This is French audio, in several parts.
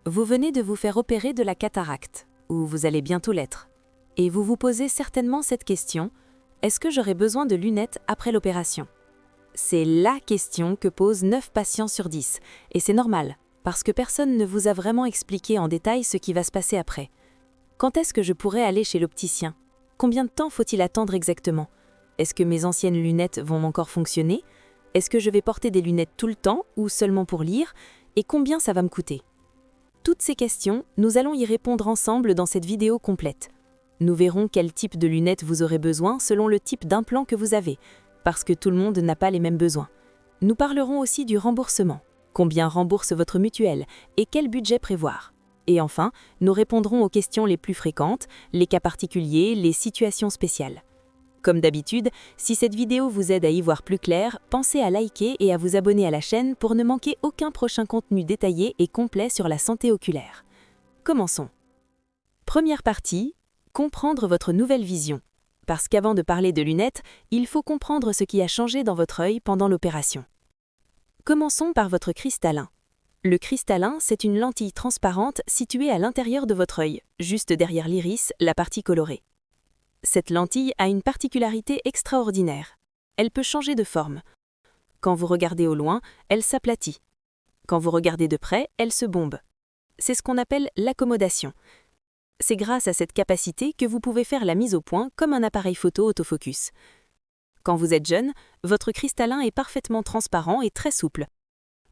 Vous venez de vous faire opérer de la cataracte, ou vous allez bientôt l'être. Et vous vous posez certainement cette question, est-ce que j'aurai besoin de lunettes après l'opération? C'est la question que posent 9 patients sur 10, et c'est normal, parce que personne ne vous a vraiment expliqué en détail ce qui va se passer après. Quand est-ce que je pourrai aller chez l'opticien? Combien de temps faut-il attendre exactement? Est-ce que mes anciennes lunettes vont encore fonctionner? Est-ce que je vais porter des lunettes tout le temps ou seulement pour lire? Et combien ça va me coûter? Toutes ces questions, nous allons y répondre ensemble dans cette vidéo complète. Nous verrons quel type de lunettes vous aurez besoin selon le type d'implant que vous avez, parce que tout le monde n'a pas les mêmes besoins. Nous parlerons aussi du remboursement. Combien rembourse votre mutuelle et quel budget prévoir? Et enfin, nous répondrons aux questions les plus fréquentes, les cas particuliers, les situations spéciales. Comme d'habitude, si cette vidéo vous aide à y voir plus clair, pensez à liker et à vous abonner à la chaîne pour ne manquer aucun prochain contenu détaillé et complet sur la santé oculaire. Commençons. Première partie, comprendre votre nouvelle vision. Parce qu'avant de parler de lunettes, il faut comprendre ce qui a changé dans votre œil pendant l'opération. Commençons par votre cristallin. Le cristallin, c'est une lentille transparente située à l'intérieur de votre œil, juste derrière l'iris, la partie colorée. Cette lentille a une particularité extraordinaire. Elle peut changer de forme. Quand vous regardez au loin, elle s'aplatit. Quand vous regardez de près, elle se bombe. C'est ce qu'on appelle l'accommodation. C'est grâce à cette capacité que vous pouvez faire la mise au point comme un appareil photo autofocus. Quand vous êtes jeune, votre cristallin est parfaitement transparent et très souple.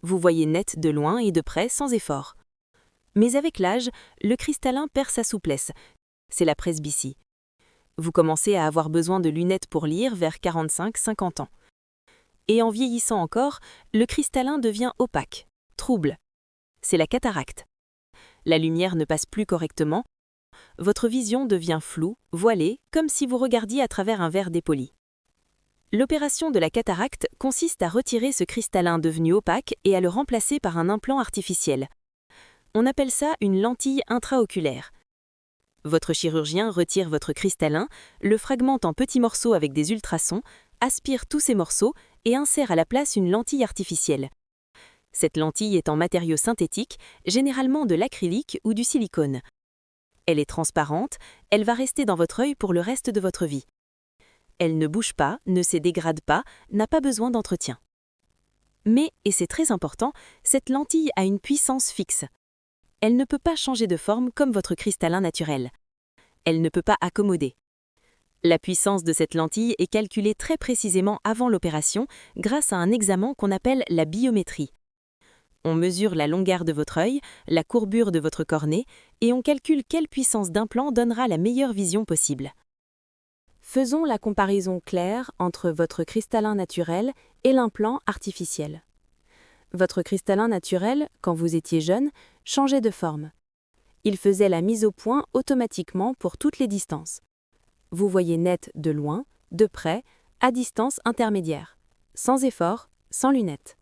Vous voyez net de loin et de près sans effort. Mais avec l'âge, le cristallin perd sa souplesse. C'est la presbytie. Vous commencez à avoir besoin de lunettes pour lire vers 45-50 ans. Et en vieillissant encore, le cristallin devient opaque, trouble. C'est la cataracte. La lumière ne passe plus correctement. Votre vision devient floue, voilée, comme si vous regardiez à travers un verre dépoli. L'opération de la cataracte consiste à retirer ce cristallin devenu opaque et à le remplacer par un implant artificiel. On appelle ça une lentille intraoculaire. Votre chirurgien retire votre cristallin, le fragmente en petits morceaux avec des ultrasons, aspire tous ces morceaux et insère à la place une lentille artificielle. Cette lentille est en matériau synthétique, généralement de l'acrylique ou du silicone. Elle est transparente, elle va rester dans votre œil pour le reste de votre vie. Elle ne bouge pas, ne se dégrade pas, n'a pas besoin d'entretien. Mais, et c'est très important, cette lentille a une puissance fixe. Elle ne peut pas changer de forme comme votre cristallin naturel. Elle ne peut pas accommoder. La puissance de cette lentille est calculée très précisément avant l'opération grâce à un examen qu'on appelle la biométrie. On mesure la longueur de votre œil, la courbure de votre cornée et on calcule quelle puissance d'implant donnera la meilleure vision possible. Faisons la comparaison claire entre votre cristallin naturel et l'implant artificiel. Votre cristallin naturel, quand vous étiez jeune, changeait de forme. Il faisait la mise au point automatiquement pour toutes les distances. Vous voyez net de loin, de près, à distance intermédiaire, sans effort, sans lunettes.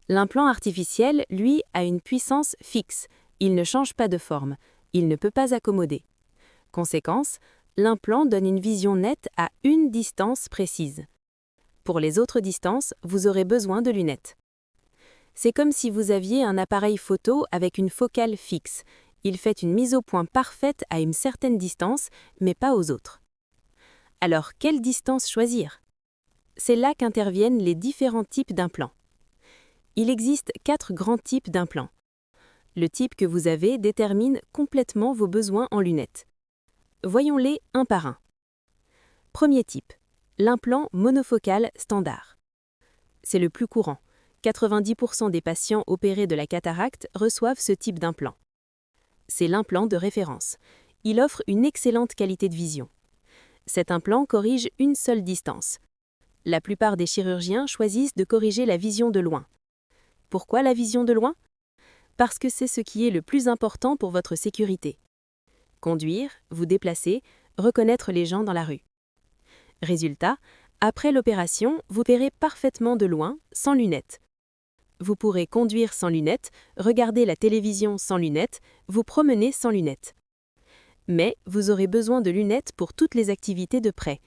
L'implant artificiel, lui, a une puissance fixe. Il ne change pas de forme, il ne peut pas accommoder. Conséquence, l'implant donne une vision nette à une distance précise. Pour les autres distances, vous aurez besoin de lunettes. C'est comme si vous aviez un appareil photo avec une focale fixe. Il fait une mise au point parfaite à une certaine distance, mais pas aux autres. Alors, quelle distance choisir? C'est là qu'interviennent les différents types d'implants. Il existe 4 grands types d'implants. Le type que vous avez détermine complètement vos besoins en lunettes. Voyons-les un par un. Premier type, l'implant monofocal standard. C'est le plus courant. 90% des patients opérés de la cataracte reçoivent ce type d'implant. C'est l'implant de référence. Il offre une excellente qualité de vision. Cet implant corrige une seule distance. La plupart des chirurgiens choisissent de corriger la vision de loin. Pourquoi la vision de loin? Parce que c'est ce qui est le plus important pour votre sécurité. Conduire, vous déplacer, reconnaître les gens dans la rue. Résultat, après l'opération, vous verrez parfaitement de loin, sans lunettes. Vous pourrez conduire sans lunettes, regarder la télévision sans lunettes, vous promener sans lunettes. Mais vous aurez besoin de lunettes pour toutes les activités de près.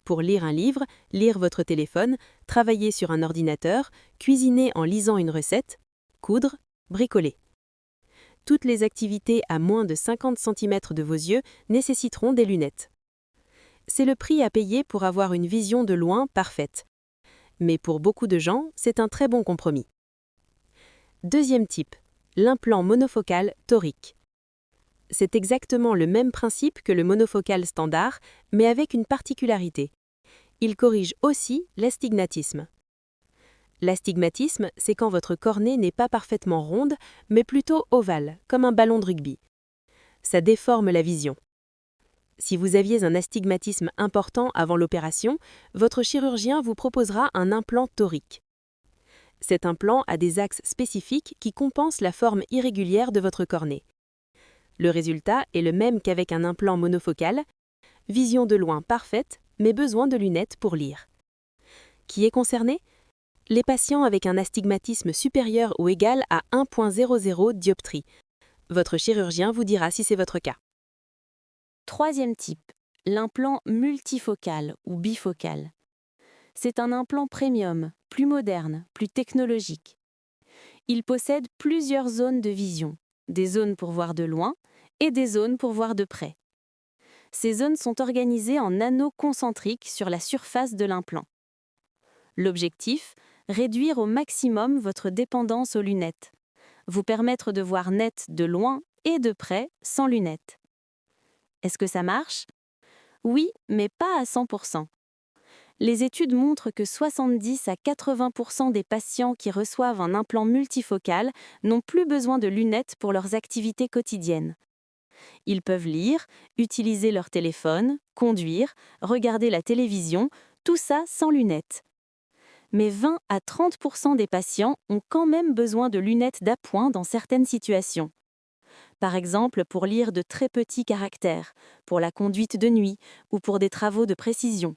Pour lire un livre, lire votre téléphone, travailler sur un ordinateur, cuisiner en lisant une recette, coudre, bricoler. Toutes les activités à moins de 50 cm de vos yeux nécessiteront des lunettes. C'est le prix à payer pour avoir une vision de loin parfaite. Mais pour beaucoup de gens, c'est un très bon compromis. Deuxième type, l'implant monofocal torique. C'est exactement le même principe que le monofocal standard, mais avec une particularité. Il corrige aussi l'astigmatisme. L'astigmatisme, c'est quand votre cornée n'est pas parfaitement ronde, mais plutôt ovale, comme un ballon de rugby. Ça déforme la vision. Si vous aviez un astigmatisme important avant l'opération, votre chirurgien vous proposera un implant torique. Cet implant a des axes spécifiques qui compensent la forme irrégulière de votre cornée. Le résultat est le même qu'avec un implant monofocal, vision de loin parfaite, mais besoin de lunettes pour lire. Qui est concerné ? Les patients avec un astigmatisme supérieur ou égal à 1,00 dioptrie. Votre chirurgien vous dira si c'est votre cas. Troisième type, l'implant multifocal ou bifocal. C'est un implant premium, plus moderne, plus technologique. Il possède plusieurs zones de vision, des zones pour voir de loin et des zones pour voir de près. Ces zones sont organisées en anneaux concentriques sur la surface de l'implant. L'objectif, réduire au maximum votre dépendance aux lunettes, vous permettre de voir net de loin et de près sans lunettes. Est-ce que ça marche ? Oui, mais pas à 100%. Les études montrent que 70 à 80% des patients qui reçoivent un implant multifocal n'ont plus besoin de lunettes pour leurs activités quotidiennes. Ils peuvent lire, utiliser leur téléphone, conduire, regarder la télévision, tout ça sans lunettes. Mais 20 à 30% des patients ont quand même besoin de lunettes d'appoint dans certaines situations. Par exemple, pour lire de très petits caractères, pour la conduite de nuit ou pour des travaux de précision.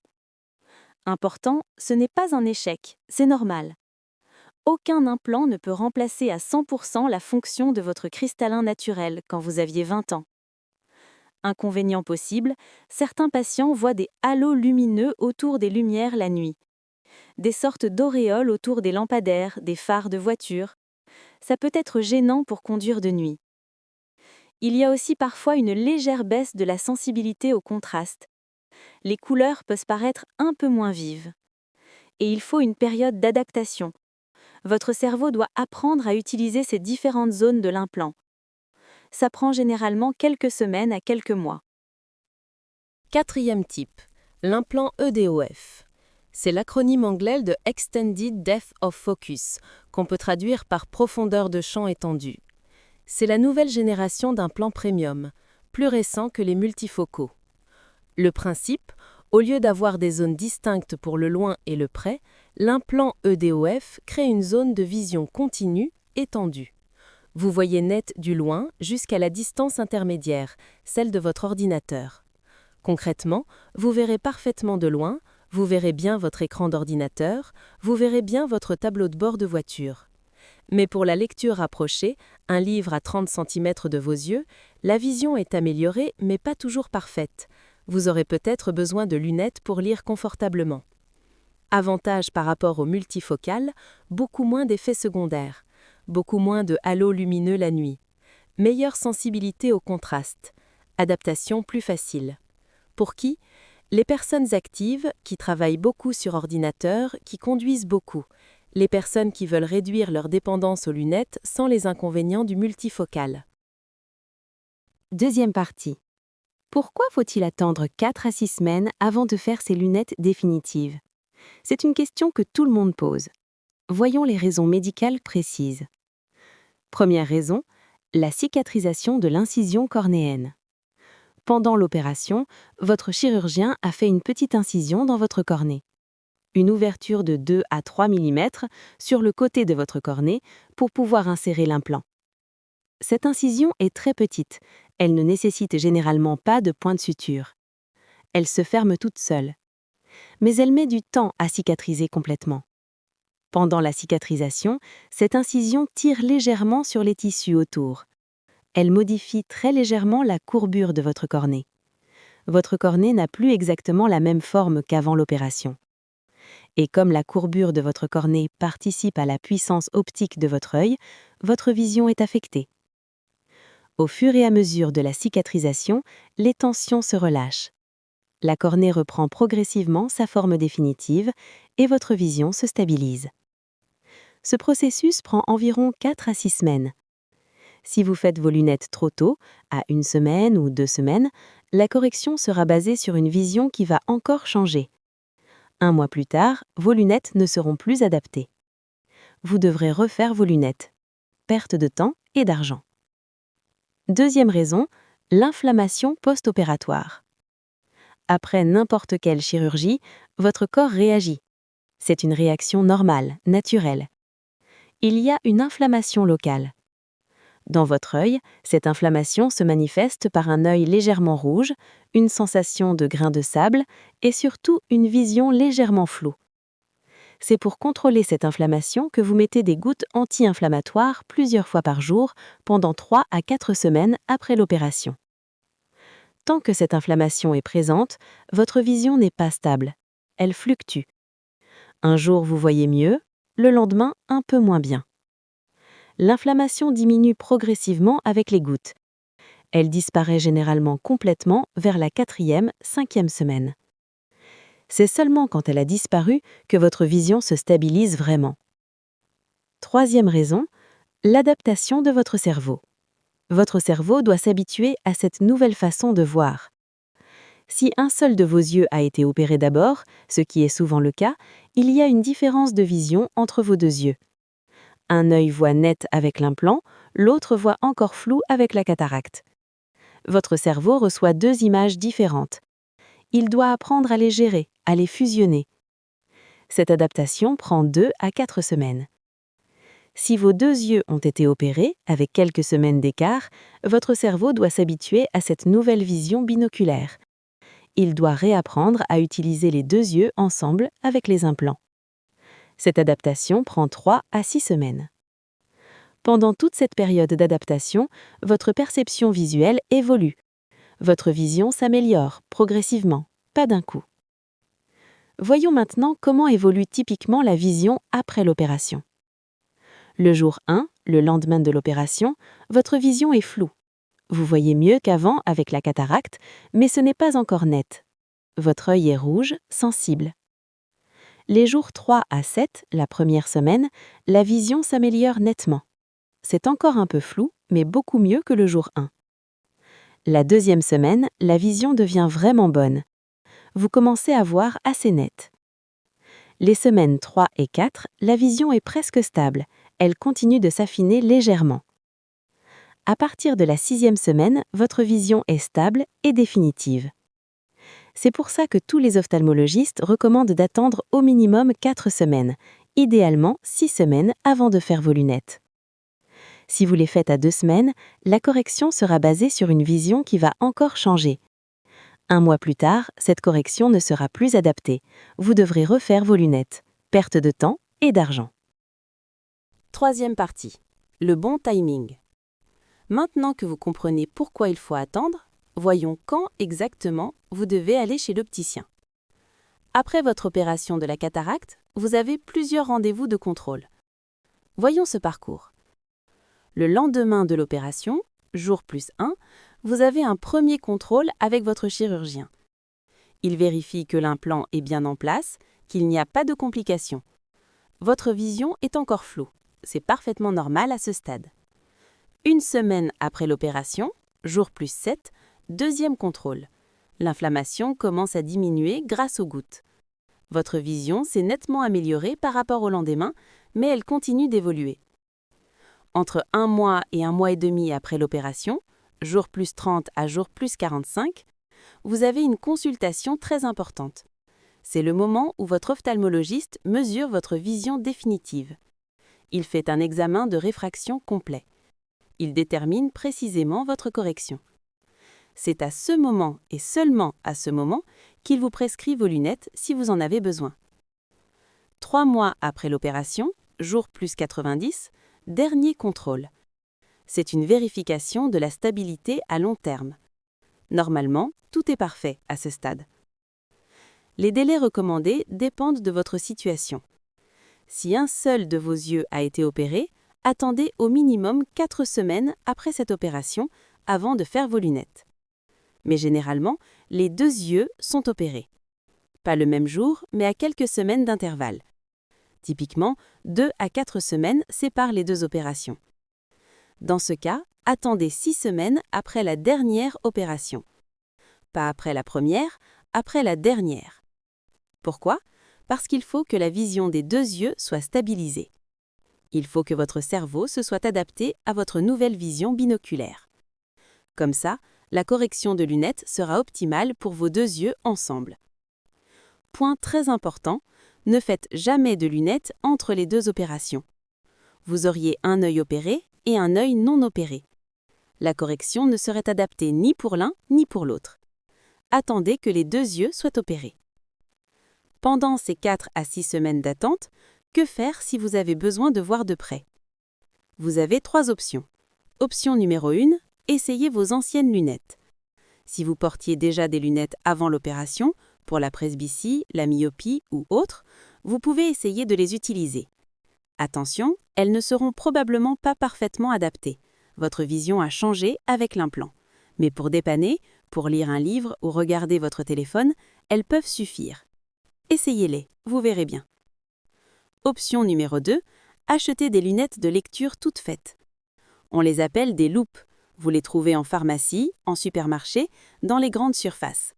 Important, ce n'est pas un échec, c'est normal. Aucun implant ne peut remplacer à 100% la fonction de votre cristallin naturel quand vous aviez 20 ans. Inconvénient possible, certains patients voient des halos lumineux autour des lumières la nuit. Des sortes d'auréoles autour des lampadaires, des phares de voiture. Ça peut être gênant pour conduire de nuit. Il y a aussi parfois une légère baisse de la sensibilité au contraste. Les couleurs peuvent paraître un peu moins vives. Et il faut une période d'adaptation. Votre cerveau doit apprendre à utiliser ces différentes zones de l'implant. Ça prend généralement quelques semaines à quelques mois. Quatrième type, l'implant EDOF. C'est l'acronyme anglais de Extended Depth of Focus, qu'on peut traduire par profondeur de champ étendue. C'est la nouvelle génération d'implants premium, plus récent que les multifocaux. Le principe, au lieu d'avoir des zones distinctes pour le loin et le près, l'implant EDOF crée une zone de vision continue, étendue. Vous voyez net du loin jusqu'à la distance intermédiaire, celle de votre ordinateur. Concrètement, vous verrez parfaitement de loin, vous verrez bien votre écran d'ordinateur, vous verrez bien votre tableau de bord de voiture. Mais pour la lecture rapprochée, un livre à 30 cm de vos yeux, la vision est améliorée mais pas toujours parfaite. Vous aurez peut-être besoin de lunettes pour lire confortablement. Avantage par rapport au multifocal, beaucoup moins d'effets secondaires, beaucoup moins de halos lumineux la nuit, meilleure sensibilité au contraste, adaptation plus facile. Pour qui ? Les personnes actives, qui travaillent beaucoup sur ordinateur, qui conduisent beaucoup. Les personnes qui veulent réduire leur dépendance aux lunettes sans les inconvénients du multifocal. Deuxième partie. Pourquoi faut-il attendre 4 à 6 semaines avant de faire ses lunettes définitives ? C'est une question que tout le monde pose. Voyons les raisons médicales précises. Première raison, la cicatrisation de l'incision cornéenne. Pendant l'opération, votre chirurgien a fait une petite incision dans votre cornée. Une ouverture de 2 à 3 mm sur le côté de votre cornée pour pouvoir insérer l'implant. Cette incision est très petite, elle ne nécessite généralement pas de point de suture. Elle se ferme toute seule. Mais elle met du temps à cicatriser complètement. Pendant la cicatrisation, cette incision tire légèrement sur les tissus autour. Elle modifie très légèrement la courbure de votre cornée. Votre cornée n'a plus exactement la même forme qu'avant l'opération. Et comme la courbure de votre cornée participe à la puissance optique de votre œil, votre vision est affectée. Au fur et à mesure de la cicatrisation, les tensions se relâchent. La cornée reprend progressivement sa forme définitive et votre vision se stabilise. Ce processus prend environ 4 à 6 semaines. Si vous faites vos lunettes trop tôt, à 1 semaine ou 2 semaines, la correction sera basée sur une vision qui va encore changer. 1 mois plus tard, vos lunettes ne seront plus adaptées. Vous devrez refaire vos lunettes. Perte de temps et d'argent. Deuxième raison, l'inflammation post-opératoire. Après n'importe quelle chirurgie, votre corps réagit. C'est une réaction normale, naturelle. Il y a une inflammation locale. Dans votre œil, cette inflammation se manifeste par un œil légèrement rouge, une sensation de grain de sable et surtout une vision légèrement floue. C'est pour contrôler cette inflammation que vous mettez des gouttes anti-inflammatoires plusieurs fois par jour pendant 3 à 4 semaines après l'opération. Tant que cette inflammation est présente, votre vision n'est pas stable. Elle fluctue. Un jour, vous voyez mieux, le lendemain, un peu moins bien. L'inflammation diminue progressivement avec les gouttes. Elle disparaît généralement complètement vers la 4e, 5e semaine. C'est seulement quand elle a disparu que votre vision se stabilise vraiment. Troisième raison, l'adaptation de votre cerveau. Votre cerveau doit s'habituer à cette nouvelle façon de voir. Si un seul de vos yeux a été opéré d'abord, ce qui est souvent le cas, il y a une différence de vision entre vos 2 yeux. Un œil voit net avec l'implant, l'autre voit encore flou avec la cataracte. Votre cerveau reçoit 2 images différentes. Il doit apprendre à les gérer, à les fusionner. Cette adaptation prend 2 à 4 semaines. Si vos 2 yeux ont été opérés, avec quelques semaines d'écart, votre cerveau doit s'habituer à cette nouvelle vision binoculaire. Il doit réapprendre à utiliser les 2 yeux ensemble avec les implants. Cette adaptation prend 3 à 6 semaines. Pendant toute cette période d'adaptation, votre perception visuelle évolue. Votre vision s'améliore progressivement, pas d'un coup. Voyons maintenant comment évolue typiquement la vision après l'opération. Le jour 1, le lendemain de l'opération, votre vision est floue. Vous voyez mieux qu'avant avec la cataracte, mais ce n'est pas encore net. Votre œil est rouge, sensible. Les jours 3 à 7, la première semaine, la vision s'améliore nettement. C'est encore un peu flou, mais beaucoup mieux que le jour 1. La 2e semaine, la vision devient vraiment bonne. Vous commencez à voir assez net. Les semaines 3 et 4, la vision est presque stable. Elle continue de s'affiner légèrement. À partir de la 6e semaine, votre vision est stable et définitive. C'est pour ça que tous les ophtalmologistes recommandent d'attendre au minimum 4 semaines, idéalement 6 semaines avant de faire vos lunettes. Si vous les faites à 2 semaines, la correction sera basée sur une vision qui va encore changer. 1 mois plus tard, cette correction ne sera plus adaptée. Vous devrez refaire vos lunettes. Perte de temps et d'argent. Troisième partie. Le bon timing. Maintenant que vous comprenez pourquoi il faut attendre, voyons quand exactement vous devez aller chez l'opticien. Après votre opération de la cataracte, vous avez plusieurs rendez-vous de contrôle. Voyons ce parcours. Le lendemain de l'opération, jour plus 1, vous avez un premier contrôle avec votre chirurgien. Il vérifie que l'implant est bien en place, qu'il n'y a pas de complications. Votre vision est encore floue. C'est parfaitement normal à ce stade. 1 semaine après l'opération, jour plus 7, deuxième contrôle. L'inflammation commence à diminuer grâce aux gouttes. Votre vision s'est nettement améliorée par rapport au lendemain, mais elle continue d'évoluer. Entre 1 mois et 1 mois et demi après l'opération, jour plus 30 à jour plus 45, vous avez une consultation très importante. C'est le moment où votre ophtalmologiste mesure votre vision définitive. Il fait un examen de réfraction complet. Il détermine précisément votre correction. C'est à ce moment et seulement à ce moment qu'il vous prescrit vos lunettes si vous en avez besoin. 3 mois après l'opération, jour plus 90, dernier contrôle. C'est une vérification de la stabilité à long terme. Normalement, tout est parfait à ce stade. Les délais recommandés dépendent de votre situation. Si un seul de vos yeux a été opéré, attendez au minimum 4 semaines après cette opération avant de faire vos lunettes. Mais généralement, les 2 yeux sont opérés. Pas le même jour, mais à quelques semaines d'intervalle. Typiquement, 2 à 4 semaines séparent les 2 opérations. Dans ce cas, attendez 6 semaines après la dernière opération. Pas après la première, après la dernière. Pourquoi ? Parce qu'il faut que la vision des 2 yeux soit stabilisée. Il faut que votre cerveau se soit adapté à votre nouvelle vision binoculaire. Comme ça, la correction de lunettes sera optimale pour vos 2 yeux ensemble. Point très important, ne faites jamais de lunettes entre les 2 opérations. Vous auriez un œil opéré et un œil non opéré. La correction ne serait adaptée ni pour l'un ni pour l'autre. Attendez que les 2 yeux soient opérés. Pendant ces 4 à 6 semaines d'attente, que faire si vous avez besoin de voir de près ? Vous avez 3 options. Option numéro 1, essayez vos anciennes lunettes. Si vous portiez déjà des lunettes avant l'opération, pour la presbytie, la myopie ou autre, vous pouvez essayer de les utiliser. Attention, elles ne seront probablement pas parfaitement adaptées. Votre vision a changé avec l'implant. Mais pour dépanner, pour lire un livre ou regarder votre téléphone, elles peuvent suffire. Essayez-les, vous verrez bien. Option numéro 2, achetez des lunettes de lecture toutes faites. On les appelle des loupes. Vous les trouvez en pharmacie, en supermarché, dans les grandes surfaces.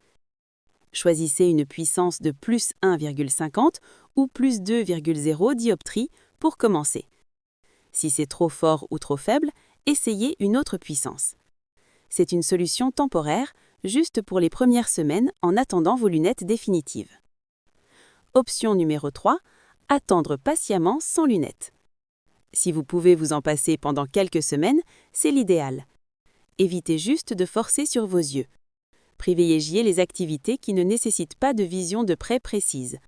Choisissez une puissance de plus 1,50 ou plus 2,0 dioptries pour commencer. Si c'est trop fort ou trop faible, essayez une autre puissance. C'est une solution temporaire, juste pour les premières semaines en attendant vos lunettes définitives. Option numéro 3, attendre patiemment sans lunettes. Si vous pouvez vous en passer pendant quelques semaines, c'est l'idéal. Évitez juste de forcer sur vos yeux. Privilégiez les activités qui ne nécessitent pas de vision de près précise.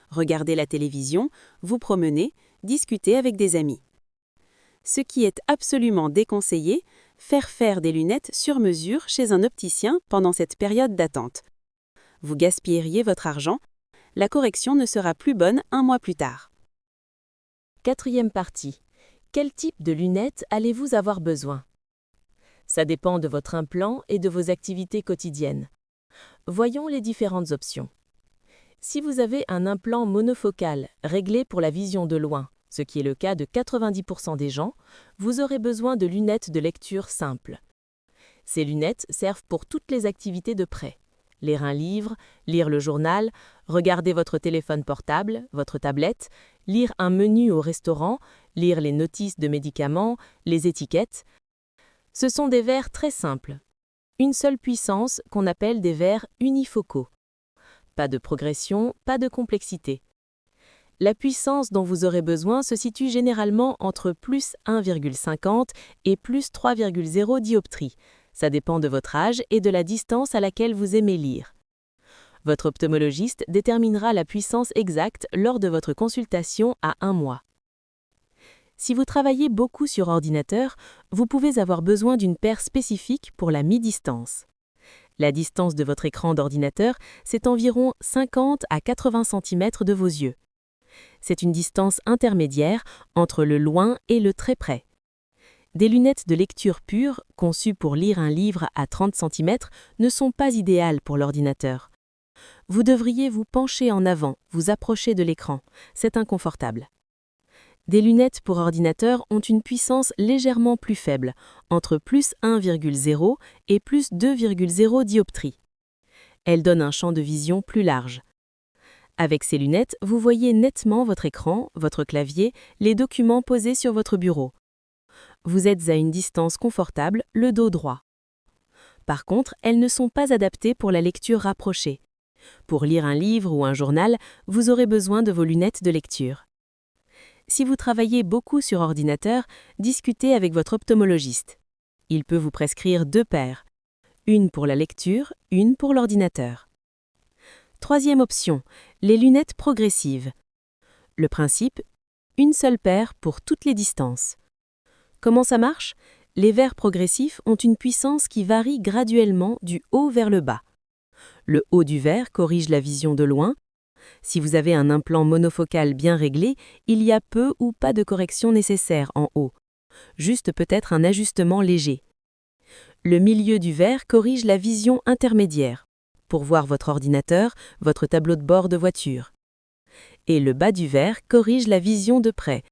Regardez la télévision, vous promenez, discutez avec des amis. Ce qui est absolument déconseillé, faire des lunettes sur mesure chez un opticien pendant cette période d'attente. Vous gaspilleriez votre argent, la correction ne sera plus bonne 1 mois plus tard. 4e partie. Quel type de lunettes allez-vous avoir besoin ? Ça dépend de votre implant et de vos activités quotidiennes. Voyons les différentes options. Si vous avez un implant monofocal réglé pour la vision de loin, ce qui est le cas de 90% des gens, vous aurez besoin de lunettes de lecture simples. Ces lunettes servent pour toutes les activités de près. Lire un livre, lire le journal, regarder votre téléphone portable, votre tablette, lire un menu au restaurant, lire les notices de médicaments, les étiquettes. Ce sont des verres très simples. Une seule puissance qu'on appelle des verres unifocaux. Pas de progression, pas de complexité. La puissance dont vous aurez besoin se situe généralement entre plus 1,50 et plus 3,0 dioptries. Ça dépend de votre âge et de la distance à laquelle vous aimez lire. Votre ophtalmologiste déterminera la puissance exacte lors de votre consultation à 1 mois. Si vous travaillez beaucoup sur ordinateur, vous pouvez avoir besoin d'une paire spécifique pour la mi-distance. La distance de votre écran d'ordinateur, c'est environ 50 à 80 cm de vos yeux. C'est une distance intermédiaire entre le loin et le très près. Des lunettes de lecture pure, conçues pour lire un livre à 30 cm, ne sont pas idéales pour l'ordinateur. Vous devriez vous pencher en avant, vous approcher de l'écran. C'est inconfortable. Des lunettes pour ordinateur ont une puissance légèrement plus faible, entre plus 1,0 et plus 2,0 dioptries. Elles donnent un champ de vision plus large. Avec ces lunettes, vous voyez nettement votre écran, votre clavier, les documents posés sur votre bureau. Vous êtes à une distance confortable, le dos droit. Par contre, elles ne sont pas adaptées pour la lecture rapprochée. Pour lire un livre ou un journal, vous aurez besoin de vos lunettes de lecture. Si vous travaillez beaucoup sur ordinateur, discutez avec votre ophtalmologiste. Il peut vous prescrire 2 paires, une pour la lecture, une pour l'ordinateur. 3e option, les lunettes progressives. Le principe, une seule paire pour toutes les distances. Comment ça marche ? Les verres progressifs ont une puissance qui varie graduellement du haut vers le bas. Le haut du verre corrige la vision de loin. Si vous avez un implant monofocal bien réglé, il y a peu ou pas de correction nécessaire en haut. Juste peut-être un ajustement léger. Le milieu du verre corrige la vision intermédiaire, pour voir votre ordinateur, votre tableau de bord de voiture. Et le bas du verre corrige la vision de près,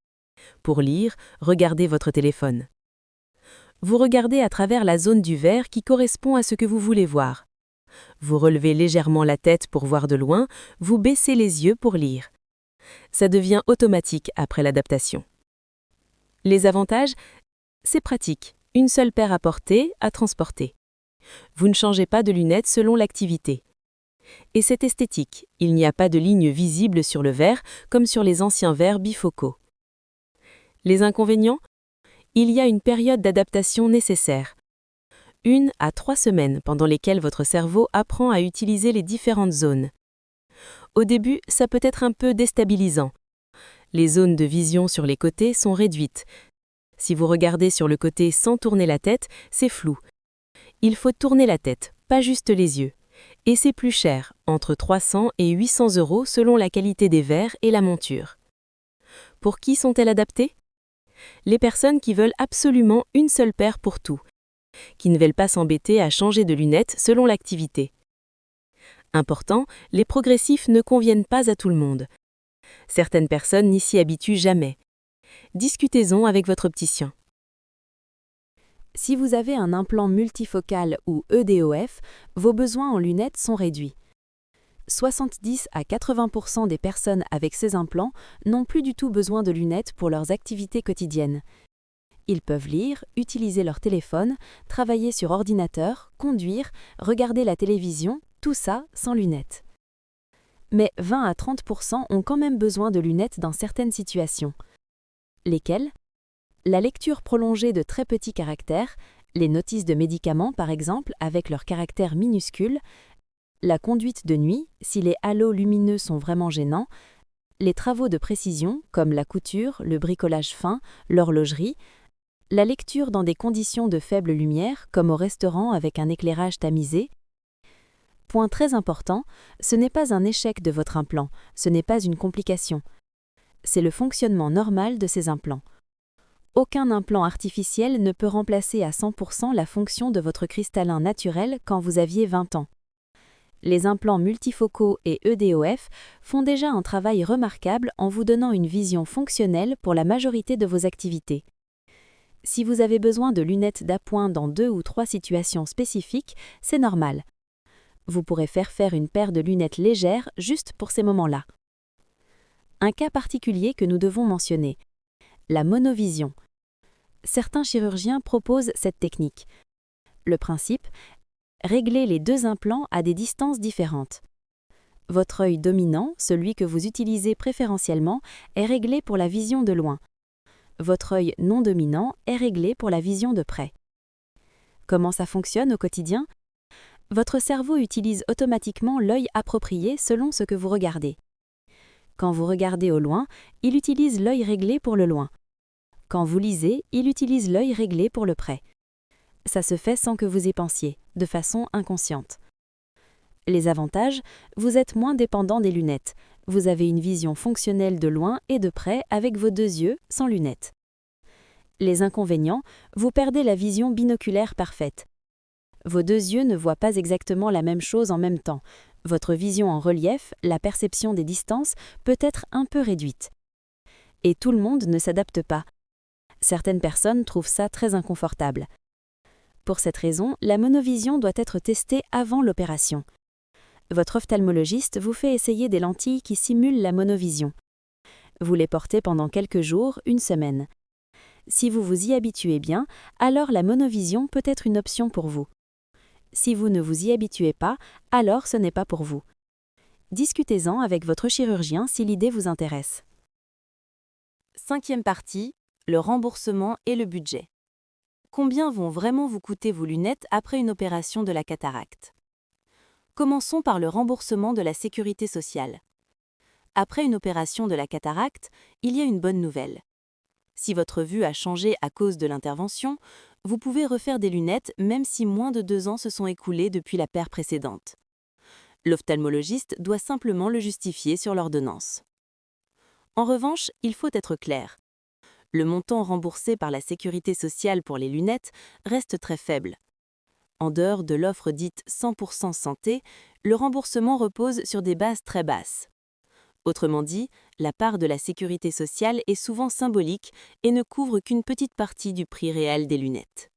pour lire, regarder votre téléphone. Vous regardez à travers la zone du verre qui correspond à ce que vous voulez voir. Vous relevez légèrement la tête pour voir de loin, vous baissez les yeux pour lire. Ça devient automatique après l'adaptation. Les avantages, c'est pratique, une seule paire à porter, à transporter. Vous ne changez pas de lunettes selon l'activité. Et c'est esthétique, il n'y a pas de ligne visible sur le verre comme sur les anciens verres bifocaux. Les inconvénients? Il y a une période d'adaptation nécessaire. 1 à 3 semaines pendant lesquelles votre cerveau apprend à utiliser les différentes zones. Au début, ça peut être un peu déstabilisant. Les zones de vision sur les côtés sont réduites. Si vous regardez sur le côté sans tourner la tête, c'est flou. Il faut tourner la tête, pas juste les yeux. Et c'est plus cher, entre 300 et 800 € selon la qualité des verres et la monture. Pour qui sont-elles adaptées? Les personnes qui veulent absolument une seule paire pour tout, qui ne veulent pas s'embêter à changer de lunettes selon l'activité. Important, les progressifs ne conviennent pas à tout le monde. Certaines personnes n'y s'y habituent jamais. Discutez-en avec votre opticien. Si vous avez un implant multifocal ou EDOF, vos besoins en lunettes sont réduits. 70 à 80% des personnes avec ces implants n'ont plus du tout besoin de lunettes pour leurs activités quotidiennes. Ils peuvent lire, utiliser leur téléphone, travailler sur ordinateur, conduire, regarder la télévision, tout ça sans lunettes. Mais 20 à 30% ont quand même besoin de lunettes dans certaines situations. Lesquelles? La lecture prolongée de très petits caractères, les notices de médicaments par exemple avec leurs caractères minuscules, la conduite de nuit, si les halos lumineux sont vraiment gênants, les travaux de précision comme la couture, le bricolage fin, l'horlogerie, la lecture dans des conditions de faible lumière comme au restaurant avec un éclairage tamisé. Point très important, ce n'est pas un échec de votre implant, ce n'est pas une complication. C'est le fonctionnement normal de ces implants. Aucun implant artificiel ne peut remplacer à 100% la fonction de votre cristallin naturel quand vous aviez 20 ans. Les implants multifocaux et EDOF font déjà un travail remarquable en vous donnant une vision fonctionnelle pour la majorité de vos activités. Si vous avez besoin de lunettes d'appoint dans 2 ou 3 situations spécifiques, c'est normal. Vous pourrez faire une paire de lunettes légères juste pour ces moments-là. Un cas particulier que nous devons mentionner, la monovision. Certains chirurgiens proposent cette technique. Le principe, régler les 2 implants à des distances différentes. Votre œil dominant, celui que vous utilisez préférentiellement, est réglé pour la vision de loin. Votre œil non dominant est réglé pour la vision de près. Comment ça fonctionne au quotidien? Votre cerveau utilise automatiquement l'œil approprié selon ce que vous regardez. Quand vous regardez au loin, il utilise l'œil réglé pour le loin. Quand vous lisez, il utilise l'œil réglé pour le près. Ça se fait sans que vous y pensiez, de façon inconsciente. Les avantages, vous êtes moins dépendant des lunettes. Vous avez une vision fonctionnelle de loin et de près avec vos 2 yeux, sans lunettes. Les inconvénients, vous perdez la vision binoculaire parfaite. Vos 2 yeux ne voient pas exactement la même chose en même temps. Votre vision en relief, la perception des distances, peut être un peu réduite. Et tout le monde ne s'adapte pas. Certaines personnes trouvent ça très inconfortable. Pour cette raison, la monovision doit être testée avant l'opération. Votre ophtalmologiste vous fait essayer des lentilles qui simulent la monovision. Vous les portez pendant quelques jours, 1 semaine. Si vous vous y habituez bien, alors la monovision peut être une option pour vous. Si vous ne vous y habituez pas, alors ce n'est pas pour vous. Discutez-en avec votre chirurgien si l'idée vous intéresse. 5e partie, le remboursement et le budget. Combien vont vraiment vous coûter vos lunettes après une opération de la cataracte? Commençons par le remboursement de la sécurité sociale. Après une opération de la cataracte, il y a une bonne nouvelle. Si votre vue a changé à cause de l'intervention, vous pouvez refaire des lunettes même si moins de 2 ans se sont écoulés depuis la paire précédente. L'ophtalmologiste doit simplement le justifier sur l'ordonnance. En revanche, il faut être clair. Le montant remboursé par la sécurité sociale pour les lunettes reste très faible. En dehors de l'offre dite 100% santé, le remboursement repose sur des bases très basses. Autrement dit, la part de la sécurité sociale est souvent symbolique et ne couvre qu'une petite partie du prix réel des lunettes.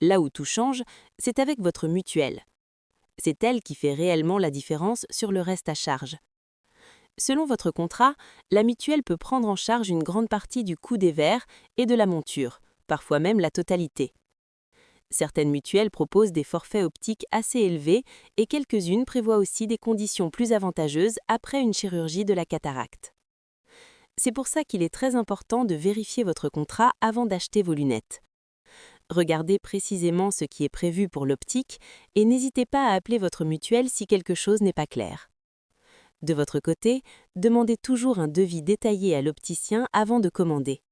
Là où tout change, c'est avec votre mutuelle. C'est elle qui fait réellement la différence sur le reste à charge. Selon votre contrat, la mutuelle peut prendre en charge une grande partie du coût des verres et de la monture, parfois même la totalité. Certaines mutuelles proposent des forfaits optiques assez élevés et quelques-unes prévoient aussi des conditions plus avantageuses après une chirurgie de la cataracte. C'est pour ça qu'il est très important de vérifier votre contrat avant d'acheter vos lunettes. Regardez précisément ce qui est prévu pour l'optique et n'hésitez pas à appeler votre mutuelle si quelque chose n'est pas clair. De votre côté, demandez toujours un devis détaillé à l'opticien avant de commander.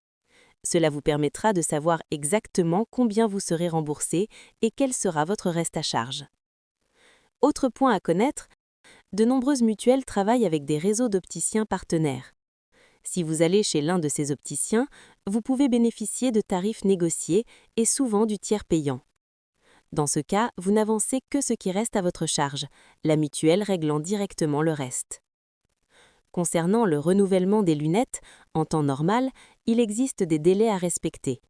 Cela vous permettra de savoir exactement combien vous serez remboursé et quel sera votre reste à charge. Autre point à connaître, de nombreuses mutuelles travaillent avec des réseaux d'opticiens partenaires. Si vous allez chez l'un de ces opticiens, vous pouvez bénéficier de tarifs négociés et souvent du tiers payant. Dans ce cas, vous n'avancez que ce qui reste à votre charge, la mutuelle réglant directement le reste. Concernant le renouvellement des lunettes, en temps normal, il existe des délais à respecter.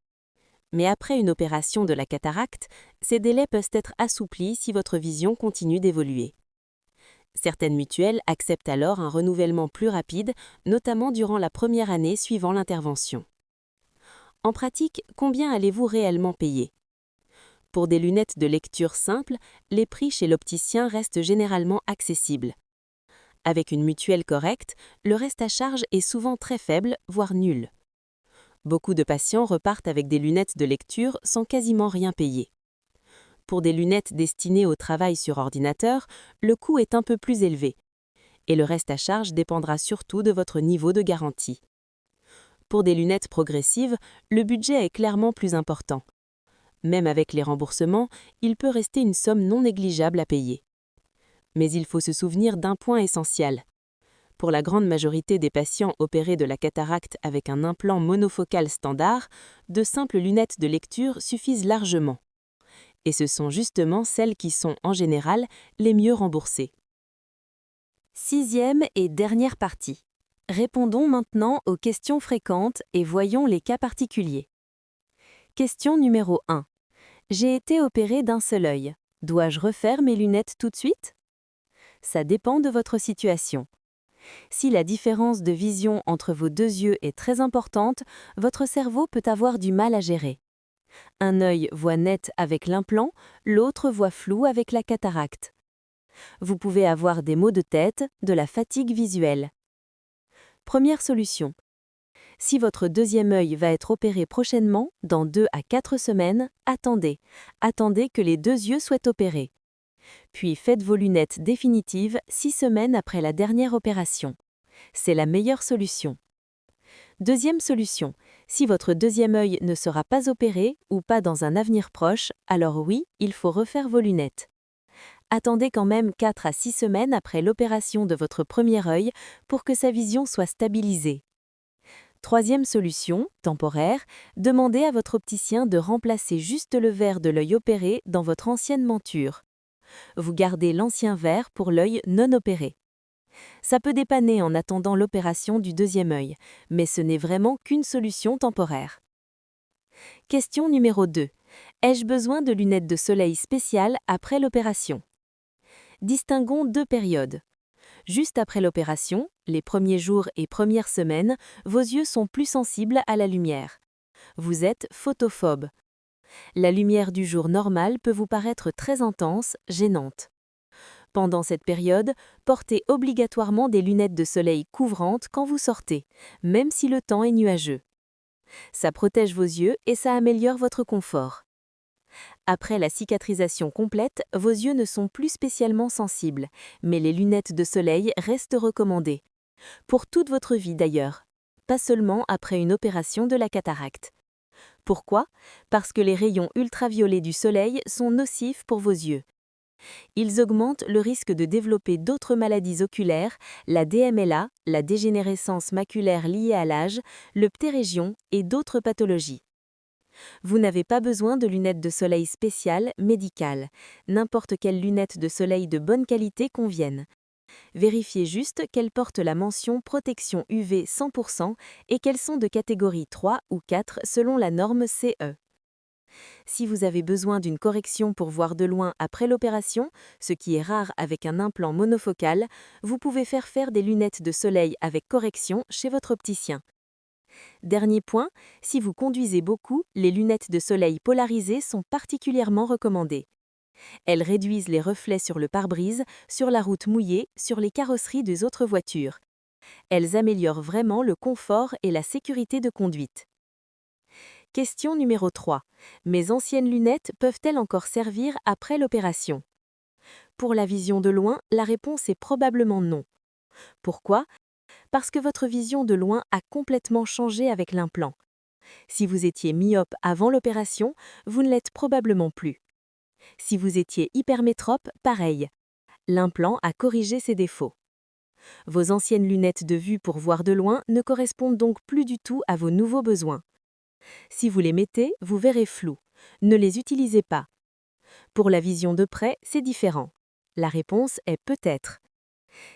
Mais après une opération de la cataracte, ces délais peuvent être assouplis si votre vision continue d'évoluer. Certaines mutuelles acceptent alors un renouvellement plus rapide, notamment durant la première année suivant l'intervention. En pratique, combien allez-vous réellement payer ? Pour des lunettes de lecture simple, les prix chez l'opticien restent généralement accessibles. Avec une mutuelle correcte, le reste à charge est souvent très faible, voire nul. Beaucoup de patients repartent avec des lunettes de lecture sans quasiment rien payer. Pour des lunettes destinées au travail sur ordinateur, le coût est un peu plus élevé. Et le reste à charge dépendra surtout de votre niveau de garantie. Pour des lunettes progressives, le budget est clairement plus important. Même avec les remboursements, il peut rester une somme non négligeable à payer. Mais il faut se souvenir d'un point essentiel. Pour la grande majorité des patients opérés de la cataracte avec un implant monofocal standard, de simples lunettes de lecture suffisent largement. Et ce sont justement celles qui sont, en général, les mieux remboursées. 6e et dernière partie. Répondons maintenant aux questions fréquentes et voyons les cas particuliers. Question numéro 1. J'ai été opéré d'un seul œil. Dois-je refaire mes lunettes tout de suite ? Ça dépend de votre situation. Si la différence de vision entre vos deux yeux est très importante, votre cerveau peut avoir du mal à gérer. Un œil voit net avec l'implant, l'autre voit flou avec la cataracte. Vous pouvez avoir des maux de tête, de la fatigue visuelle. Première solution. Si votre deuxième œil va être opéré prochainement, dans 2 à 4 semaines, attendez. Attendez que les deux yeux soient opérés. Puis faites vos lunettes définitives 6 semaines après la dernière opération. C'est la meilleure solution. Deuxième solution, si votre deuxième œil ne sera pas opéré ou pas dans un avenir proche, alors oui, il faut refaire vos lunettes. Attendez quand même 4 à 6 semaines après l'opération de votre premier œil pour que sa vision soit stabilisée. Troisième solution, temporaire, demandez à votre opticien de remplacer juste le verre de l'œil opéré dans votre ancienne monture. Vous gardez l'ancien verre pour l'œil non opéré. Ça peut dépanner en attendant l'opération du deuxième œil, mais ce n'est vraiment qu'une solution temporaire. Question numéro 2. Ai-je besoin de lunettes de soleil spéciales après l'opération ? Distinguons 2 périodes. Juste après l'opération, les premiers jours et premières semaines, vos yeux sont plus sensibles à la lumière. Vous êtes photophobe. La lumière du jour normal peut vous paraître très intense, gênante. Pendant cette période, portez obligatoirement des lunettes de soleil couvrantes quand vous sortez, même si le temps est nuageux. Ça protège vos yeux et ça améliore votre confort. Après la cicatrisation complète, vos yeux ne sont plus spécialement sensibles, mais les lunettes de soleil restent recommandées. Pour toute votre vie d'ailleurs, pas seulement après une opération de la cataracte. Pourquoi ? Parce que les rayons ultraviolets du soleil sont nocifs pour vos yeux. Ils augmentent le risque de développer d'autres maladies oculaires, la DMLA, la dégénérescence maculaire liée à l'âge, le ptérégion et d'autres pathologies. Vous n'avez pas besoin de lunettes de soleil spéciales, médicales. N'importe quelle lunette de soleil de bonne qualité conviennent. Vérifiez juste qu'elles portent la mention protection UV 100% et qu'elles sont de catégorie 3 ou 4 selon la norme CE. Si vous avez besoin d'une correction pour voir de loin après l'opération, ce qui est rare avec un implant monofocal, vous pouvez faire des lunettes de soleil avec correction chez votre opticien. Dernier point, si vous conduisez beaucoup, les lunettes de soleil polarisées sont particulièrement recommandées. Elles réduisent les reflets sur le pare-brise, sur la route mouillée, sur les carrosseries des autres voitures. Elles améliorent vraiment le confort et la sécurité de conduite. Question numéro 3. Mes anciennes lunettes peuvent-elles encore servir après l'opération? Pour la vision de loin, la réponse est probablement non. Pourquoi? Parce que votre vision de loin a complètement changé avec l'implant. Si vous étiez myope avant l'opération, vous ne l'êtes probablement plus. Si vous étiez hypermétrope, pareil. L'implant a corrigé ses défauts. Vos anciennes lunettes de vue pour voir de loin ne correspondent donc plus du tout à vos nouveaux besoins. Si vous les mettez, vous verrez flou. Ne les utilisez pas. Pour la vision de près, c'est différent. La réponse est peut-être.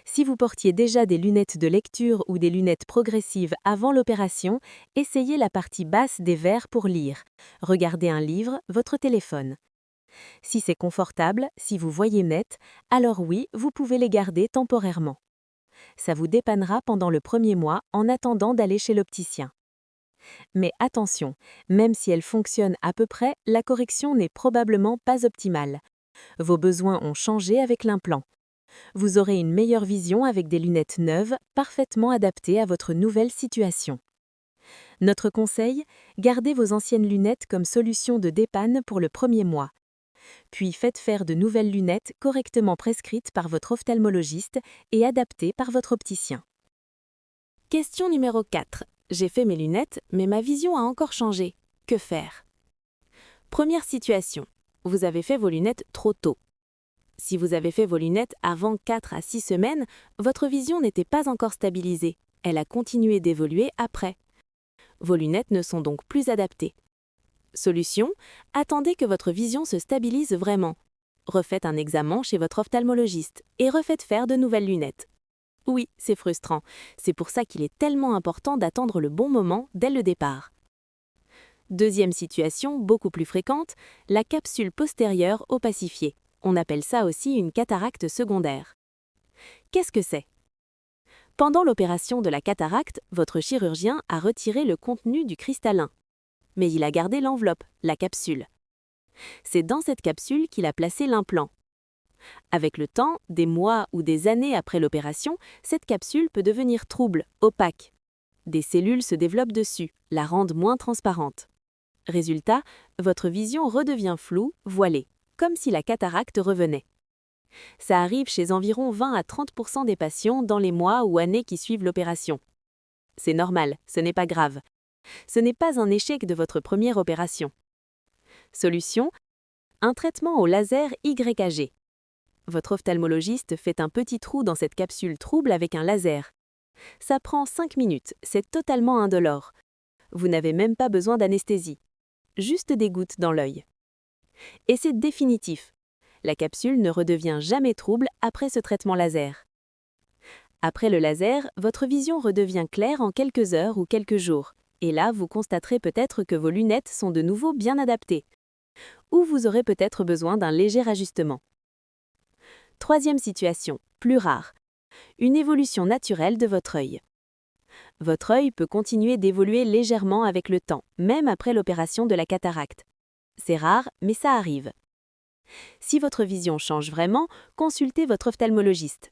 Si vous portiez déjà des lunettes de lecture ou des lunettes progressives avant l'opération, essayez la partie basse des verres pour lire. Regardez un livre, votre téléphone. Si c'est confortable, si vous voyez net, alors oui, vous pouvez les garder temporairement. Ça vous dépannera pendant le premier mois en attendant d'aller chez l'opticien. Mais attention, même si elles fonctionnent à peu près, la correction n'est probablement pas optimale. Vos besoins ont changé avec l'implant. Vous aurez une meilleure vision avec des lunettes neuves, parfaitement adaptées à votre nouvelle situation. Notre conseil, gardez vos anciennes lunettes comme solution de dépanne pour le premier mois. Puis faites faire de nouvelles lunettes correctement prescrites par votre ophtalmologiste et adaptées par votre opticien. Question numéro 4. J'ai fait mes lunettes, mais ma vision a encore changé. Que faire? Première situation. Vous avez fait vos lunettes trop tôt. Si vous avez fait vos lunettes avant 4 à 6 semaines, votre vision n'était pas encore stabilisée. Elle a continué d'évoluer après. Vos lunettes ne sont donc plus adaptées. Solution, attendez que votre vision se stabilise vraiment. Refaites un examen chez votre ophtalmologiste et refaites faire de nouvelles lunettes. Oui, c'est frustrant. C'est pour ça qu'il est tellement important d'attendre le bon moment dès le départ. Deuxième situation, beaucoup plus fréquente, la capsule postérieure opacifiée. On appelle ça aussi une cataracte secondaire. Qu'est-ce que c'est? Pendant l'opération de la cataracte, votre chirurgien a retiré le contenu du cristallin. Mais il a gardé l'enveloppe, la capsule. C'est dans cette capsule qu'il a placé l'implant. Avec le temps, des mois ou des années après l'opération, cette capsule peut devenir trouble, opaque. Des cellules se développent dessus, la rendent moins transparente. Résultat, votre vision redevient floue, voilée, comme si la cataracte revenait. Ça arrive chez environ 20 à 30% des patients dans les mois ou années qui suivent l'opération. C'est normal, ce n'est pas grave. Ce n'est pas un échec de votre première opération. Solution, un traitement au laser YAG. Votre ophtalmologiste fait un petit trou dans cette capsule trouble avec un laser. Ça prend 5 minutes, c'est totalement indolore. Vous n'avez même pas besoin d'anesthésie. Juste des gouttes dans l'œil. Et c'est définitif. La capsule ne redevient jamais trouble après ce traitement laser. Après le laser, votre vision redevient claire en quelques heures ou quelques jours. Et là, vous constaterez peut-être que vos lunettes sont de nouveau bien adaptées. Ou vous aurez peut-être besoin d'un léger ajustement. Troisième situation, plus rare. Une évolution naturelle de votre œil. Votre œil peut continuer d'évoluer légèrement avec le temps, même après l'opération de la cataracte. C'est rare, mais ça arrive. Si votre vision change vraiment, consultez votre ophtalmologiste.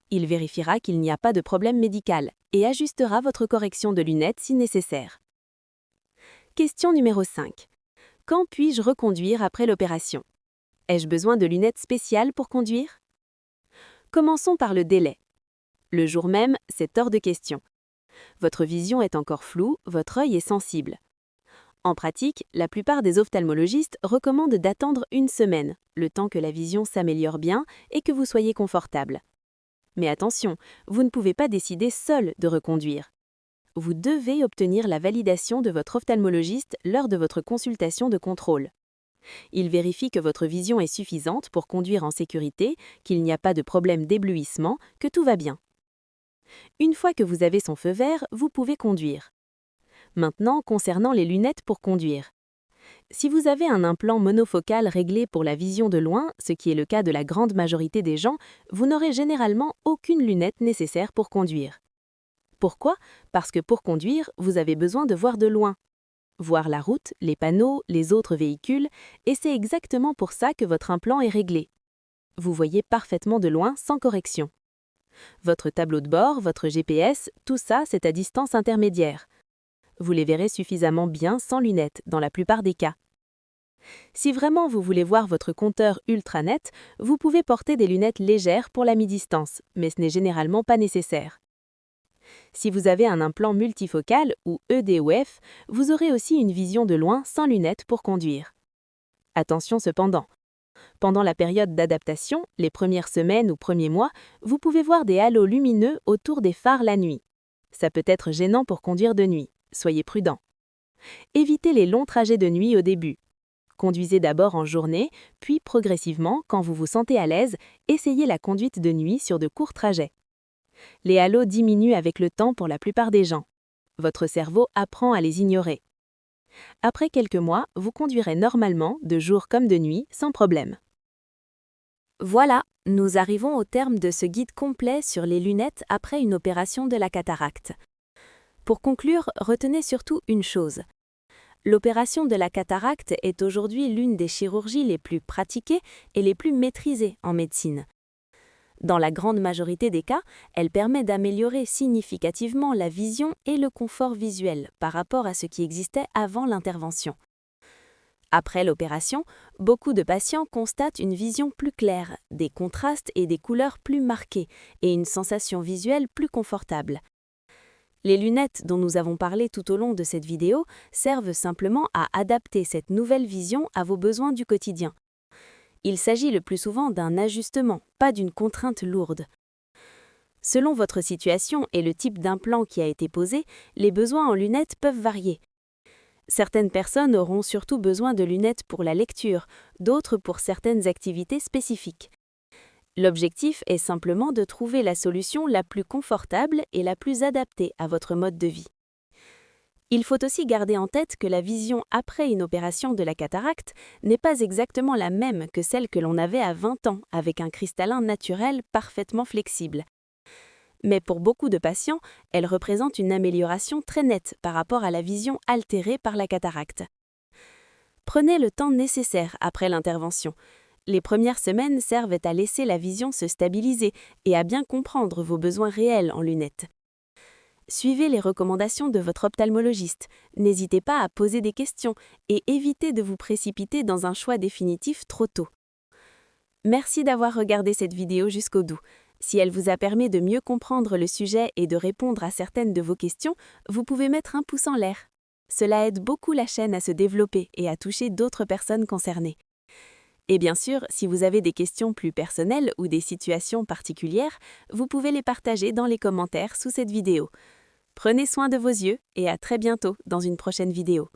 Il vérifiera qu'il n'y a pas de problème médical et ajustera votre correction de lunettes si nécessaire. Question numéro 5. Quand puis-je reconduire après l'opération? Ai-je besoin de lunettes spéciales pour conduire? Commençons par le délai. Le jour même, c'est hors de question. Votre vision est encore floue, votre œil est sensible. En pratique, la plupart des ophtalmologistes recommandent d'attendre 1 semaine, le temps que la vision s'améliore bien et que vous soyez confortable. Mais attention, vous ne pouvez pas décider seul de reconduire. vous devez obtenir la validation de votre ophtalmologiste lors de votre consultation de contrôle. Il vérifie que votre vision est suffisante pour conduire en sécurité, qu'il n'y a pas de problème d'éblouissement, que tout va bien. Une fois que vous avez son feu vert, vous pouvez conduire. Maintenant, concernant les lunettes pour conduire. Si vous avez un implant monofocal réglé pour la vision de loin, ce qui est le cas de la grande majorité des gens, vous n'aurez généralement aucune lunette nécessaire pour conduire. Pourquoi? Parce que pour conduire, vous avez besoin de voir de loin. Voir la route, les panneaux, les autres véhicules, et c'est exactement pour ça que votre implant est réglé. Vous voyez parfaitement de loin sans correction. Votre tableau de bord, votre GPS, tout ça, c'est à distance intermédiaire. Vous les verrez suffisamment bien sans lunettes, dans la plupart des cas. Si vraiment vous voulez voir votre compteur ultra net, vous pouvez porter des lunettes légères pour la mi-distance, mais ce n'est généralement pas nécessaire. Si vous avez un implant multifocal ou EDOF, vous aurez aussi une vision de loin sans lunettes pour conduire. Attention cependant, pendant la période d'adaptation, les premières semaines ou premiers mois, vous pouvez voir des halos lumineux autour des phares la nuit. Ça peut être gênant pour conduire de nuit, soyez prudent. Évitez les longs trajets de nuit au début. Conduisez d'abord en journée, puis progressivement, quand vous vous sentez à l'aise, essayez la conduite de nuit sur de courts trajets. Les halos diminuent avec le temps pour la plupart des gens. Votre cerveau apprend à les ignorer. Après quelques mois, vous conduirez normalement, de jour comme de nuit, sans problème. Voilà, nous arrivons au terme de ce guide complet sur les lunettes après une opération de la cataracte. Pour conclure, retenez surtout une chose. L'opération de la cataracte est aujourd'hui l'une des chirurgies les plus pratiquées et les plus maîtrisées en médecine. Dans la grande majorité des cas, elle permet d'améliorer significativement la vision et le confort visuel par rapport à ce qui existait avant l'intervention. Après l'opération, beaucoup de patients constatent une vision plus claire, des contrastes et des couleurs plus marquées et une sensation visuelle plus confortable. Les lunettes dont nous avons parlé tout au long de cette vidéo servent simplement à adapter cette nouvelle vision à vos besoins du quotidien. Il s'agit le plus souvent d'un ajustement, pas d'une contrainte lourde. Selon votre situation et le type d'implant qui a été posé, les besoins en lunettes peuvent varier. Certaines personnes auront surtout besoin de lunettes pour la lecture, d'autres pour certaines activités spécifiques. L'objectif est simplement de trouver la solution la plus confortable et la plus adaptée à votre mode de vie. Il faut aussi garder en tête que la vision après une opération de la cataracte n'est pas exactement la même que celle que l'on avait à 20 ans avec un cristallin naturel parfaitement flexible. Mais pour beaucoup de patients, elle représente une amélioration très nette par rapport à la vision altérée par la cataracte. Prenez le temps nécessaire après l'intervention. Les premières semaines servent à laisser la vision se stabiliser et à bien comprendre vos besoins réels en lunettes. Suivez les recommandations de votre ophtalmologiste, n'hésitez pas à poser des questions et évitez de vous précipiter dans un choix définitif trop tôt. Merci d'avoir regardé cette vidéo jusqu'au bout. Si elle vous a permis de mieux comprendre le sujet et de répondre à certaines de vos questions, vous pouvez mettre un pouce en l'air. Cela aide beaucoup la chaîne à se développer et à toucher d'autres personnes concernées. Et bien sûr, si vous avez des questions plus personnelles ou des situations particulières, vous pouvez les partager dans les commentaires sous cette vidéo. Prenez soin de vos yeux et à très bientôt dans une prochaine vidéo.